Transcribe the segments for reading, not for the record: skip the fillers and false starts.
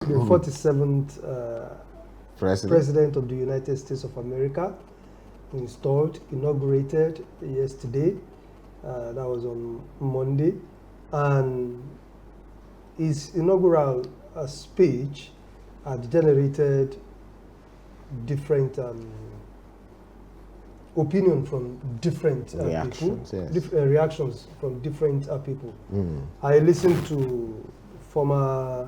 the 47th President of the United States of America, inaugurated yesterday. That was on Monday. And his inaugural speech had generated different opinion from different reactions, people, yes. Reactions from different people. I listened to a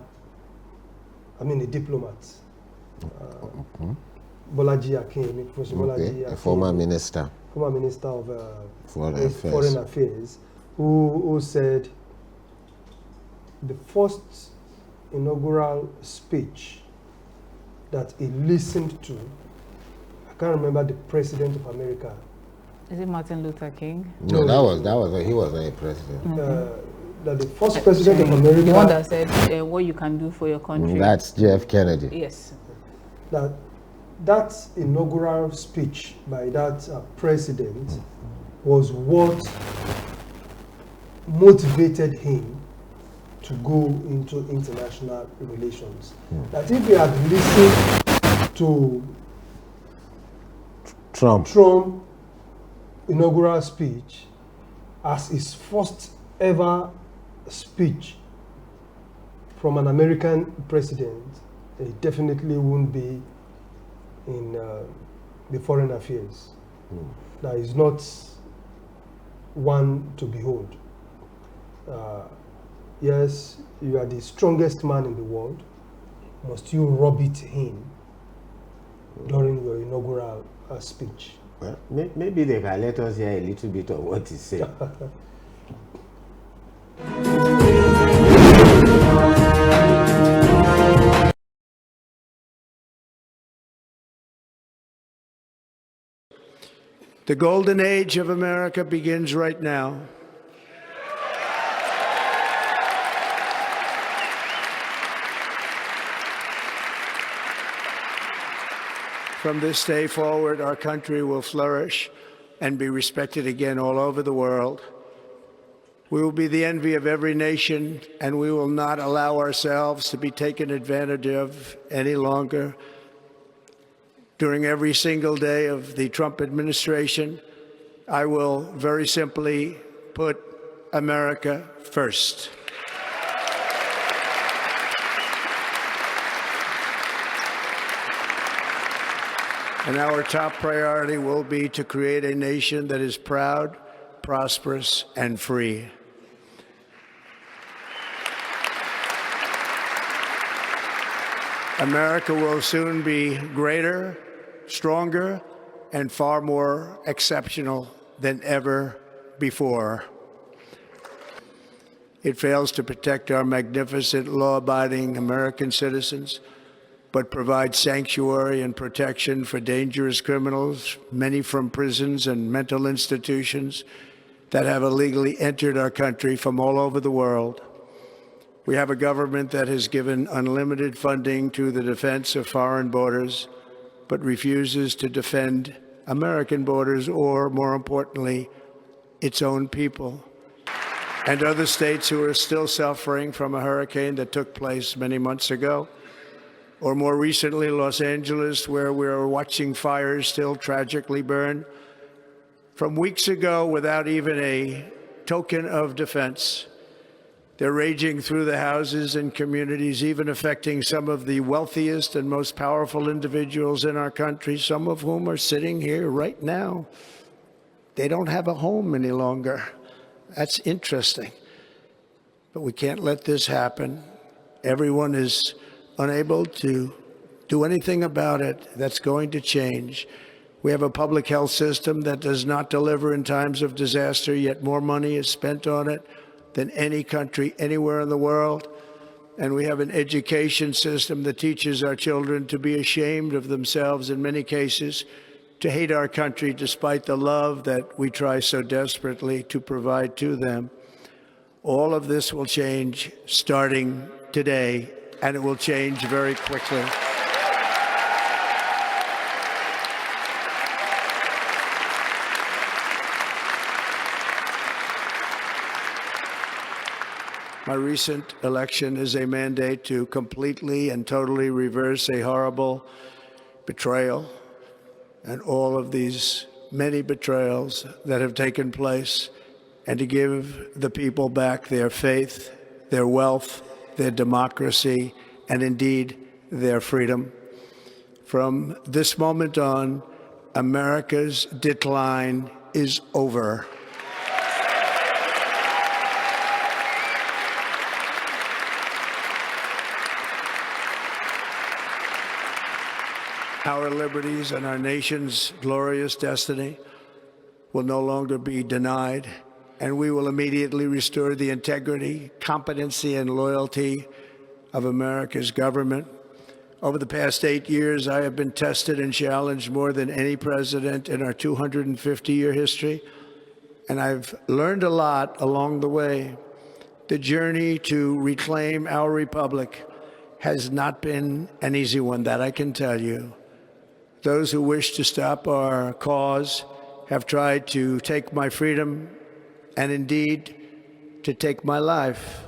diplomat, Bolaji Akin, Professor Bolaji Akin, a former minister of Foreign Affairs, who said the first inaugural speech that he listened to, I can't remember the President of America. Is it Martin Luther King? No, he wasn't a president. That the first President of America, the one that said what you can do for your country. That's Jeff Kennedy. Yes. That inaugural speech by that president was what motivated him to go into international relations. That if he had listened to Trump inaugural speech as his first ever speech from an American president, he definitely wouldn't be in the foreign affairs. That is not one to behold. Yes, you are the strongest man in the world. Must you rub it in during your inaugural speech? Well, maybe they can let us hear a little bit of what he said. The golden age of America begins right now. From this day forward, our country will flourish and be respected again all over the world. We will be the envy of every nation, and we will not allow ourselves to be taken advantage of any longer. During every single day of the Trump administration, I will very simply put America first. And our top priority will be to create a nation that is proud, prosperous, and free. America will soon be greater, stronger, and far more exceptional than ever before. It fails to protect our magnificent, law-abiding American citizens, but provides sanctuary and protection for dangerous criminals, many from prisons and mental institutions that have illegally entered our country from all over the world. We have a government that has given unlimited funding to the defense of foreign borders, but refuses to defend American borders or, more importantly, its own people. And other states who are still suffering from a hurricane that took place many months ago, or more recently, Los Angeles, where we're watching fires still tragically burn from weeks ago without even a token of defense. They're raging through the houses and communities, even affecting some of the wealthiest and most powerful individuals in our country, some of whom are sitting here right now. They don't have a home any longer. That's interesting. But we can't let this happen. Everyone is unable to do anything about it. That's going to change. We have a public health system that does not deliver in times of disaster, yet more money is spent on it than any country anywhere in the world. And we have an education system that teaches our children to be ashamed of themselves in many cases, to hate our country despite the love that we try so desperately to provide to them. All of this will change starting today, and it will change very quickly. My recent election is a mandate to completely and totally reverse a horrible betrayal and all of these many betrayals that have taken place, and to give the people back their faith, their wealth, their democracy, and indeed their freedom. From this moment on, America's decline is over. Our liberties and our nation's glorious destiny will no longer be denied, and we will immediately restore the integrity, competency, and loyalty of America's government. Over the past 8 years, I have been tested and challenged more than any president in our 250-year history, and I've learned a lot along the way. The journey to reclaim our republic has not been an easy one, that I can tell you. Those who wish to stop our cause have tried to take my freedom and indeed to take my life.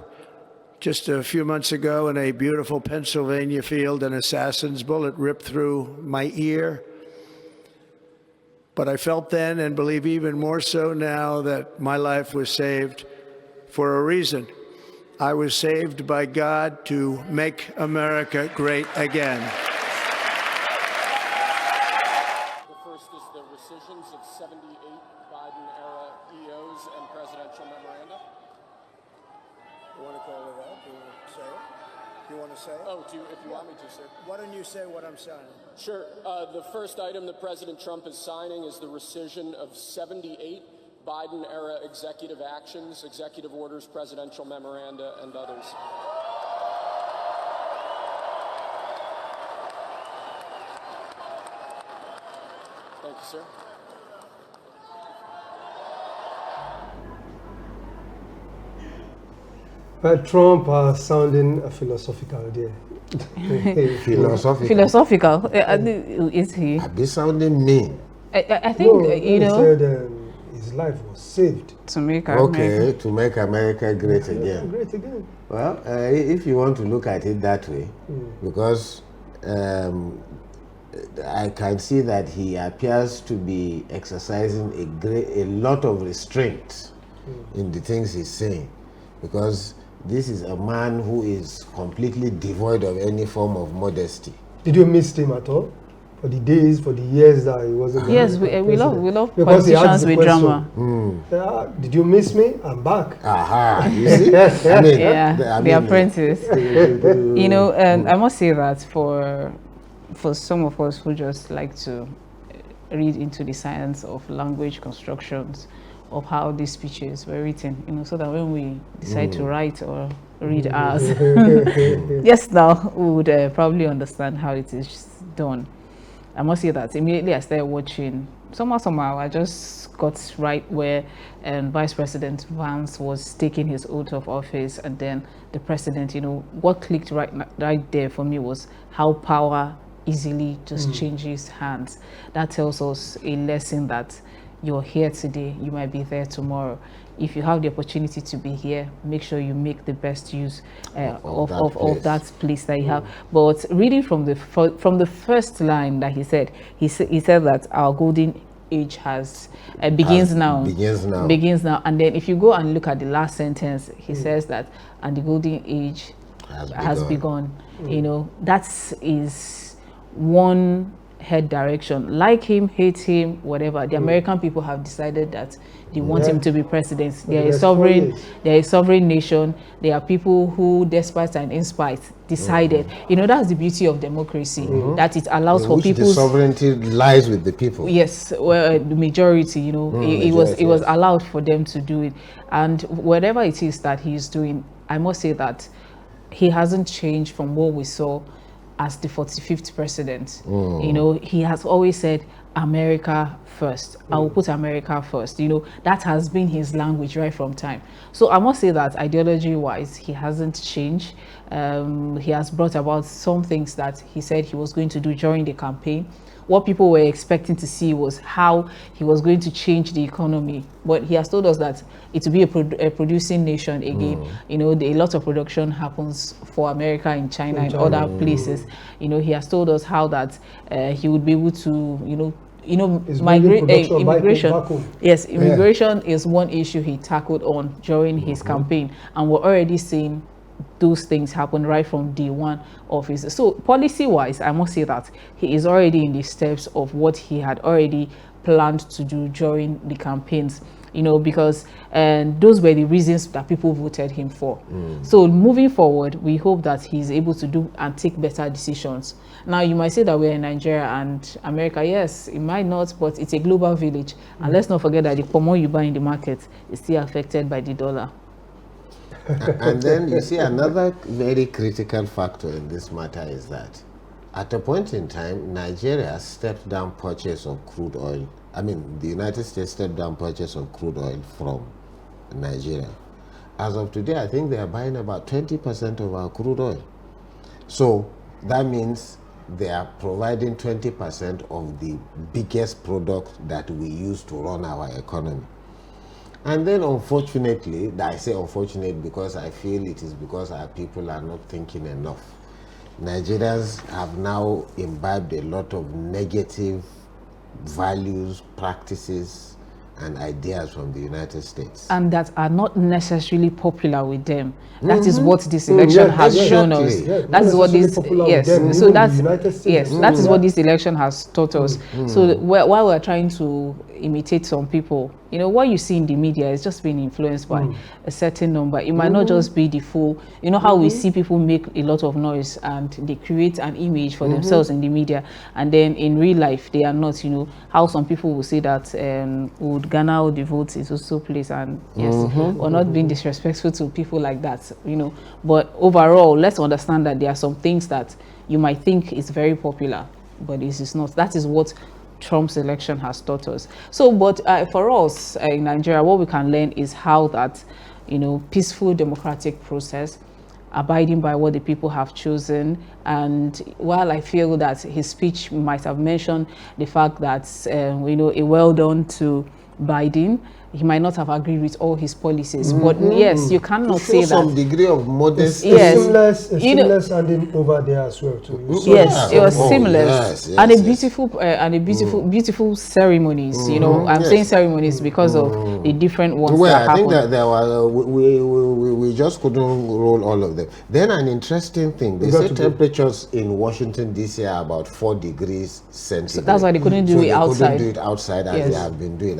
Just a few months ago in a beautiful Pennsylvania field, an assassin's bullet ripped through my ear. But I felt then, and believe even more so now, that my life was saved for a reason. I was saved by God to make America great again. The rescissions of 78 Biden-era EOs and presidential memoranda. You want to call it out? Do you want to say it? Do you want to say it? Oh, if you want me to, sir. Why don't you say what I'm signing? Sure. The first item that President Trump is signing is the rescission of 78 Biden-era executive actions, executive orders, presidential memoranda, and others. Thank you, sir. Trump sounding philosophical there. Philosophical, is he? I'd be sounding mean. I think, No, you know, he said his life was saved. to make Okay, America. to make America great again. Great again. Well, if you want to look at it that way, because I can see that he appears to be exercising a lot of restraint in the things he's saying, because this is a man who is completely devoid of any form of modesty. Did you miss him at all? For the days, for the years that he wasn't. Yes, we love Because he politicians asked the with question. drama. Did you miss me? I'm back. Aha, you see? I mean, Yeah, the apprentice. You know, and I must say that for some of us who just like to read into the science of language constructions, of how these speeches were written, you know, so that when we decide to write or read ours, yes, now we would probably understand how it is done. I must say that immediately I started watching, somehow I just got right where Vice President Vance was taking his oath of office, and then the president, you know, what clicked right there for me was how power easily just changes hands. That tells us a lesson that you're here today, you might be there tomorrow. If you have the opportunity to be here, make sure you make the best use of that place that you have. But reading from the first line that he said that our golden age begins now. Begins now. And then if you go and look at the last sentence, he says that, and the golden age has begun. You know, that is one head direction. Like him, hate him, whatever, the American people have decided that they want him to be president. They're a sovereign nation. There are people who, despite and in spite, decided. You know, that's the beauty of democracy, that it allows for people. The sovereignty lies with the people. Yes, well, the majority, you know, it was allowed for them to do it. And whatever it is that he's doing, I must say that he hasn't changed from what we saw as the 45th president. You know, he has always said, America first. I will put America first. You know, that has been his language right from time. So I must say that ideology-wise, he hasn't changed. He has brought about some things that he said he was going to do during the campaign. What people were expecting to see was how he was going to change the economy. But he has told us that it will be a producing nation again. You know, a lot of production happens for America in China and other places. You know, he has told us how that he would be able to, immigration. Yes, immigration is one issue he tackled on during his campaign, and we're already seeing those things happen right from day one of his. So policy-wise, I must say that he is already in the steps of what he had already planned to do during the campaigns. You know, because those were the reasons that people voted him for. So moving forward, we hope that he's able to do and take better decisions. Now, you might say that we're in Nigeria and America. Yes, it might not, but it's a global village. And let's not forget that the more you buy in the market is still affected by the dollar. And then you see another very critical factor in this matter is that at a point in time, Nigeria stepped down purchase of crude oil. I mean, the United States stepped down purchase of crude oil from Nigeria. As of today, I think they are buying about 20% of our crude oil. So that means they are providing 20% of the biggest product that we use to run our economy. And then unfortunately, I say unfortunate because I feel it is because our people are not thinking enough. Nigerians have now imbibed a lot of negative values, practices, and ideas from the United States. And that are not necessarily popular with them. That is what this election has shown us. That is what this, so that's, that is what this election has taught us. So while we're trying to imitate some people, you know, what you see in the media is just being influenced by a certain number. It might not just be the full, you know how we see people make a lot of noise and they create an image for themselves in the media, and then in real life they are not, you know, how some people will say that would garner all the votes is also place, and yes, we're not being disrespectful to people like that, you know, but overall, let's understand that there are some things that you might think is very popular, but it is not. That is what Trump's election has taught us. So, but for us in Nigeria, what we can learn is how that, you know, peaceful democratic process, abiding by what the people have chosen. And while I feel that his speech might have mentioned the fact that, you know, a well done to Biden, he might not have agreed with all his policies, but yes, you cannot say that. Some degree of modesty. Yes, a seamless handing over there as well too. Yes, it was seamless, and a beautiful, beautiful ceremonies. You know, I'm saying ceremonies because of the different ones. Well, that I think happened. that there were we just couldn't roll all of them. Then an interesting thing, they say temperatures in Washington D.C. are about 4 degrees centigrade. So that's why they couldn't do it outside. Couldn't do it outside as they have been doing.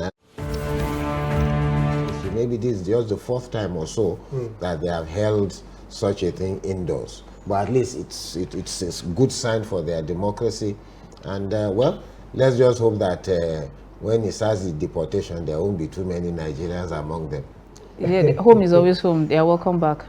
Maybe this is just the 4th time or so that they have held such a thing indoors. But at least it's a good sign for their democracy. And well, let's just hope that when it starts the deportation, there won't be too many Nigerians among them. Yeah, home is always home. They are welcome back.